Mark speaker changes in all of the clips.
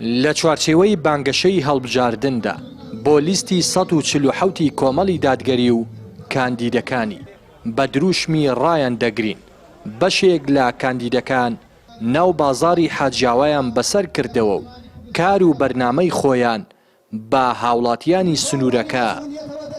Speaker 1: لە چوارچێوەی بانگەشەی هەڵبژاردندا بۆ لیستی 147 کۆمەڵی دادگەری و کاندیدەکانی بە دروشمی ڕایان دەگرین. بەشێک لە کاندیدەکان ناو بازاری حاجیاوایان بەسەر کردەوە و کار و بەرنامەی خۆیان بە هاوڵاتیانی سنوورەکە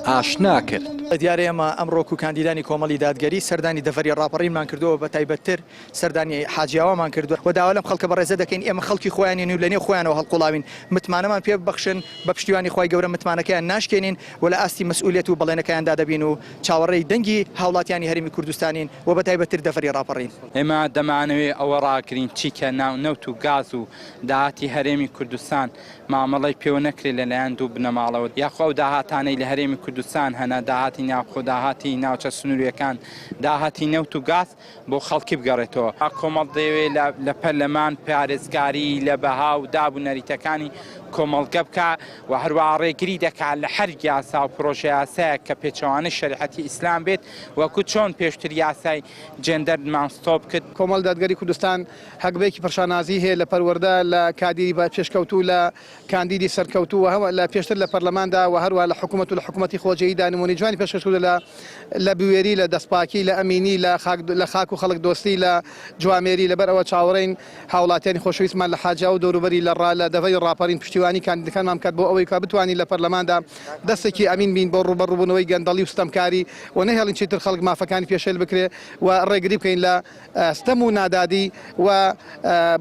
Speaker 1: ئاشنا کرد.
Speaker 2: دیارە ئێمە ئەمڕۆک و کاندیدانی کۆمەڵی دادگەری سەردانی دەڤەری ڕاپەڕینمان کردەوە بە تایبەتتر سەردانی حاجیاوامان کردووە و داوا لەم خەڵکە بەڕێزە دەکەین ئێمە خەڵکی خۆیانین و لەنێو خۆیانەوە هەڵقوڵاوین متمانەمان پێ ببەخشن بە پشتیوانی خۆی گەورە متمانەکەیان ناشکێنین و لە ئاستی مەسئولیەت و بەڵێنەکەیاندا دەبین و چاوەڕێی دەنگی هاوڵاتیانی هەرێمی کوردستانین و بە تایبەتتر دەڤەری ڕاپەڕین.
Speaker 3: ئێمە دەمانەوێت ئەوە ڕاکرین چیکە ناو نەوت و گاز و داهاتی هەرێمی کوردستان مامەڵی پێوە نەکرێت لەلایەن دوو بنەماڵەوە یاخوا و داهاتانەی لە هەرێمی کوردستان هەنا داهاتی ناوخۆ داهاتی ناوچە سنووریەکان داهاتی نەوت و گاز بۆ خەڵکی بگەڕێتەوە. کۆمەڵ دەیەوێت لە پەرلەمان پارێزگاری لە بەها و دابوو نەریتەکانی کۆمەڵگە بکە و هەروە ڕێگری دەکات لە هەر یاسا و پرۆژە یاسایە کە پێچەوانەی شەریعەتی ئیسلام بێت وەکو چۆن پێشتر یاسای جێندەر مانستۆپ کرد.
Speaker 4: کۆمەڵ دادگەری کوردستان هەکبێکی پەرشانازی هەیە لە پەروەردە لە کادیری بە پێشکەوتوو لە کاندیدی سەرکەوتووە لە پێشتر لە پەرلەماندا و هەروە لە حکوومەت و لە حکوومەتی خۆجەییدا نمونەی جوانی پێشکەوتووە لە بوێری لە دەستپاکی لە ئەمینی لە خاک و خەڵک دۆستی لە جوامێری لەبەرەوە چاوەڕێین هاوڵاتیانی خۆشەویستمان لە حاجا و دەوروبەری لە دەڤەری ڕاپەڕین پشتیوانی کاندیدەکانمان کرد بۆ ئەوەی کە بتوانین لە پەرلەماندا دەستێکی ئەمین بین بۆ ڕوبەڕووبوونەوەی گەندەڵی و ستەمکاری و نەهێڵین چیتر خەڵک مافەکانی پێشێل بکرێ و ڕێگری بکەین لە ستەم و نادادی و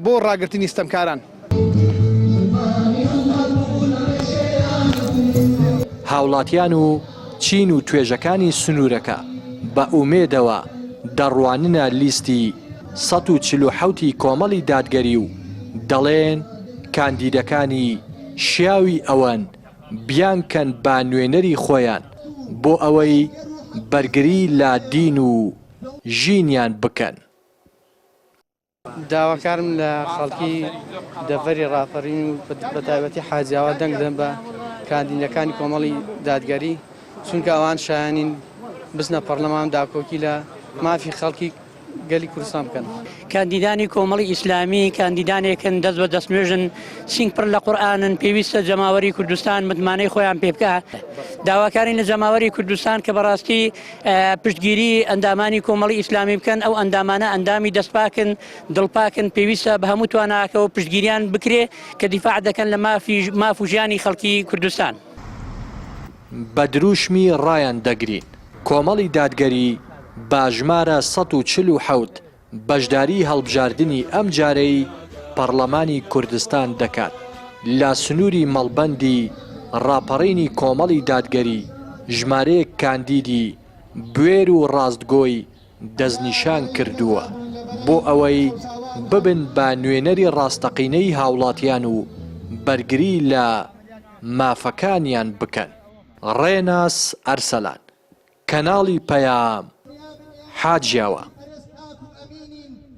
Speaker 4: بۆ ڕاگررتنی ستەمکاران.
Speaker 1: هاوڵاتیان و چین و توێژەکانی سنوورەکە بە ئومێدەوە دەڕواننە لیستی 147 کۆمەڵی دادگەری و دەڵێن کاندیدەکانی شیاوی ئەوەن بیانکەن با نوێنەری خۆیان بۆ ئەوەی بەرگری لە دین و ژینیان بکەن.
Speaker 5: داواکارم لە خەڵکی دەڤەری ڕاپەڕین و بە تایبەتی حاجیاوا دەنگ دەم بە کاندیدەکانی کۆمەڵی دادگەری چونکە ئەوان شایانین بچنە پەرلەمان داکۆکی لە مافی خەڵکی گەلی کوردستان بکەن.
Speaker 6: کاندیدانی کۆمەڵی ئیسلامی کاندیدانێکن دەست بە دەستنوێژن سینگ پڕ لە قورئانن پێویستە جەماوەری کوردستان متمانەی خۆیان پێ بکە. داواکارین لە جەماوەری کوردستان کە بەڕاستی پشتگیری ئەندامانی کۆمەڵی ئیسلامی بکەن ئەو ئەندامانە ئەندامی دەستپاکن دڵپاکن پێویستە بە هەموو تواناکەوە پشتگیریان بکرێ کە دیفاع دەکەن لە ماف و ژیانی خەڵکی کوردستان.
Speaker 1: بە دروشمی ڕایان دەگرین کۆمەڵی دادگەری باژمارە 147 بەشداری هەڵبژاردننی ئەم جارەی پەرلەمانی کوردستان دەکات لە سنووری مەڵبەندی ڕاپەڕینی کۆمەڵی دادگەری ژمارەیەک کاندیدی بوێر و ڕاستگۆی دەستنیشان کردووە بۆ ئەوەی ببن بە نوێنەری ڕاستەقینەی هاوڵاتیان و بەرگری لە مافەکانیان بکەن. ڕێناس ئەرسەلان، کەناڵی پەیام، حاجیاوە.